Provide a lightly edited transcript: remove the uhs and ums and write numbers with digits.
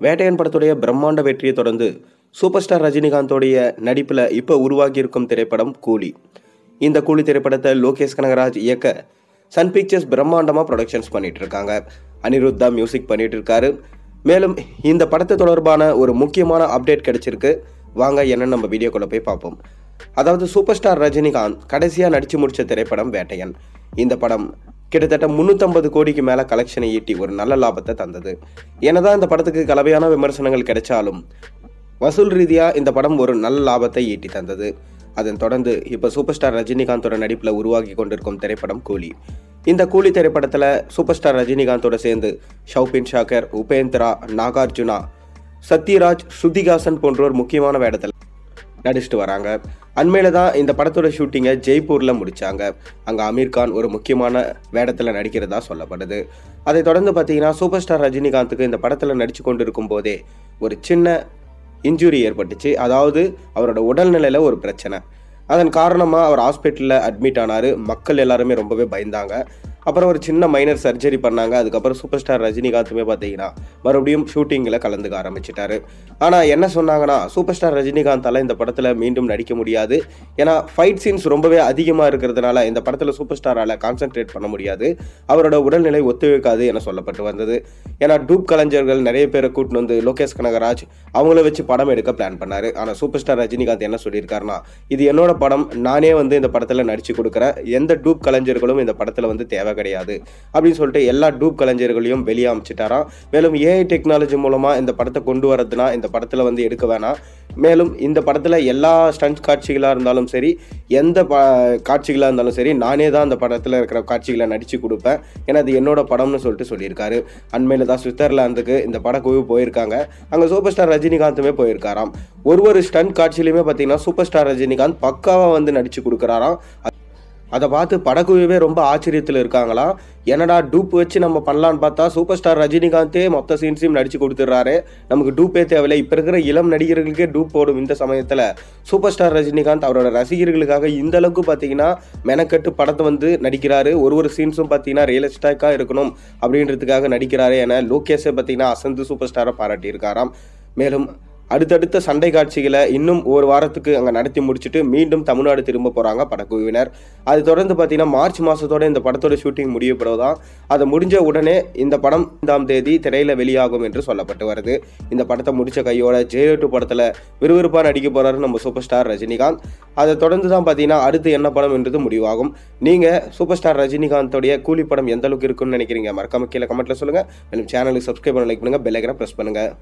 வேட்டையன் படத்துடைய பிரம்மாண்ட வெற்றியை தொடர்ந்து சூப்பர் ஸ்டார் ரஜினிகாந்தோடைய நடிப்பில் இப்போ உருவாகியிருக்கும் திரைப்படம் கூலி. இந்த கூலி திரைப்படத்தை லோகேஷ் கனகராஜ் இயக்க சன் பிக்சர்ஸ் பிரம்மாண்டமாக ப்ரொடக்ஷன்ஸ் பண்ணிட்டு இருக்காங்க. அனிருத்தா மியூசிக் பண்ணிட்டு இருக்காரு. மேலும் இந்த படத்தை தொடர்பான ஒரு முக்கியமான அப்டேட் கிடைச்சிருக்கு. வாங்க என்னன்னு நம்ம வீடியோக்குள்ள போய் பார்ப்போம். அதாவது சூப்பர் ஸ்டார் ரஜினிகாந்த் கடைசியாக நடிச்சு முடிச்ச திரைப்படம் வேட்டையன். இந்த படம் கிட்டத்தட்ட 350 கோடிக்கு மேலே கலெக்ஷனை ஈட்டி ஒரு நல்ல லாபத்தை தந்தது. என்னதான் இந்த படத்துக்கு கலவையான விமர்சனங்கள் கிடைச்சாலும் வசூல் ரீதியாக இந்த படம் ஒரு நல்ல லாபத்தை ஈட்டி தந்தது. அதன் தொடர்ந்து இப்போ சூப்பர் ஸ்டார் ரஜினிகாந்தோட நடிப்பில் உருவாக்கி கொண்டிருக்கும் திரைப்படம் கூலி. இந்த கூலி திரைப்படத்தில் சூப்பர் ஸ்டார் ரஜினிகாந்தோட சேர்ந்து ஷௌபின் ஷாக்கர், உபேந்திரா, நாகார்ஜுனா, சத்யராஜ், ஸ்ருதிஹாசன் போன்றோர் முக்கியமான வேடத்தில் நடிச்சிட்டு வராங்க. அண்மையில தான் இந்த படத்தோட ஷூட்டிங்கை ஜெய்ப்பூரில் முடித்தாங்க. அங்கே அமீர் கான் ஒரு முக்கியமான வேடத்தில் நடிக்கிறதா சொல்லப்படுது. அதை தொடர்ந்து பார்த்தீங்கன்னா சூப்பர் ஸ்டார் ரஜினிகாந்துக்கு இந்த படத்தில் நடித்து கொண்டிருக்கும் போதே ஒரு சின்ன இன்ஜுரி ஏற்பட்டுச்சு. அதாவது அவரோட உடல்நிலையில் ஒரு பிரச்சனை. அதன் காரணமாக அவர் ஹாஸ்பிட்டலில் அட்மிட் ஆனார். மக்கள் எல்லாருமே ரொம்பவே பயந்தாங்க. அப்புறம் ஒரு சின்ன மைனர் சர்ஜரி பண்ணாங்க. அதுக்கப்புறம் சூப்பர் ஸ்டார் ரஜினிகாந்துமே பார்த்தீங்கன்னா மறுபடியும் ஷூட்டிங்கில் கலந்துக்க ஆரம்பிச்சிட்டாரு. ஆனால் என்ன சொன்னாங்கன்னா, சூப்பர் ஸ்டார் ரஜினிகாந்தால் இந்த படத்தில் மீண்டும் நடிக்க முடியாது. ஏன்னா ஃபைட் சீன்ஸ் ரொம்பவே அதிகமாக இருக்கிறதுனால இந்த படத்தில் சூப்பர் ஸ்டாரால் கான்சென்ட்ரேட் பண்ண முடியாது. அவரோட உடல்நிலை ஒத்துழைக்காது என சொல்லப்பட்டு வந்தது. ஏன்னா டூப் கலைஞர்கள் நிறைய பேரை கூட்டின்னு வந்து லோகேஷ் கனகராஜ் அவங்கள வச்சு படம் எடுக்க பிளான் பண்ணார். ஆனால் சூப்பர் ஸ்டார் ரஜினிகாந்த் என்ன சொல்லியிருக்காருன்னா, இது என்னோட படம், நானே இந்த படத்தில் நடிச்சு கொடுக்குறேன், எந்த டூப் கலைஞர்களும் இந்த படத்தில் தேவை கிடையாது அப்படின்னு சொல்லிட்டு எல்லா டூப் கலைஞர்களையும் வெளியே அமைச்சிட்டாராம். மேலும் ஏஐ டெக்னாலஜி மூலமா இந்த படத்தை கொண்டு வரதுனா இந்த படத்துல எடுக்க வேணாம். மேலும் இந்த படத்துல எல்லா ஸ்டண்ட் காட்சிகளா இருந்தாலும் சரி, எந்த காட்சிகளா இருந்தாலும் சரி, நானே தான் அந்த படத்துல இருக்கிற காட்சிகளை நடிச்சு கொடுப்பேன், ஏன்னா அது என்னோட படம்னு சொல்லியிருக்காரு. அண்மையில தான் சுவிட்சர்லாந்துக்கு இந்த படக்குழு போயிருக்காங்க. அங்க சூப்பர் ஸ்டார் ரஜினிகாந்துமே போயிருக்காராம். ஒரு ஸ்டண்ட் காட்சியிலுமே பார்த்தீங்கன்னா சூப்பர் ஸ்டார் ரஜினிகாந்த் பக்காவா நடிச்சு கொடுக்குறாராம். அதை பார்த்து படக்குழுவே ரொம்ப ஆச்சரியத்தில் இருக்காங்களாம். என்னடா டூப் வச்சு நம்ம பண்ணலான்னு பார்த்தா சூப்பர் ஸ்டார் ரஜினிகாந்தே மொத்த சீன்ஸையும் நடிச்சு கொடுத்துட்றாரு, நமக்கு டூப்பே தேவையில்லை. இப்போ இருக்கிற இளம் நடிகர்களுக்கே டூப் போடும் இந்த சமயத்தில் சூப்பர் ஸ்டார் ரஜினிகாந்த் அவரோட ரசிகர்களுக்காக இந்த அளவுக்கு பார்த்தீங்கன்னா மெனக்கட்டு படத்தை நடிக்கிறாரு. ஒரு சீன்ஸும் பார்த்தீங்கன்னா ரியலிஸ்டிக்காக இருக்கணும் அப்படின்றதுக்காக நடிக்கிறாரு என லோகேஷை பார்த்தீங்கன்னா அசந்து சூப்பர் ஸ்டாரை பாராட்டியிருக்காராம். மேலும் அடுத்தடுத்த சண்டை காட்சிகளை இன்னும் ஒரு வாரத்துக்கு அங்கே நடத்தி முடிச்சுட்டு மீண்டும் தமிழ்நாடு திரும்ப போகிறாங்க படக்குழுவினர். அது தொடர்ந்து பார்த்தீங்கன்னா மார்ச் மாதத்தோட இந்த படத்தோட ஷூட்டிங் முடியப்படுவதான். அதை முடிஞ்ச உடனே இந்த படம் 5ஆம் தேதி திரையில் வெளியாகும் என்று சொல்லப்பட்டு வருது. இந்த படத்தை முடித்த கையோட ஜெயலலிதா படத்தில் விறுவிறுப்பாக நடிக்க போகிறாரு நம்ம சூப்பர் ஸ்டார் ரஜினிகாந்த். அதை தொடர்ந்து தான் பார்த்தீங்கன்னா அடுத்து என்ன படம் என்றது முடிவாகும். நீங்கள் சூப்பர் ஸ்டார் ரஜினிகாந்தோடைய கூலி படம் எந்த அளவுக்கு இருக்குன்னு நினைக்கிறீங்க? மறக்காம கீழே கமெண்ட்டில் சொல்லுங்கள். மேலும் சேனலுக்கு சப்ஸ்கிரைப் பண்ண, லைக் பண்ணுங்கள், பெல் ஐக்கனை ப்ரெஸ் பண்ணுங்கள்.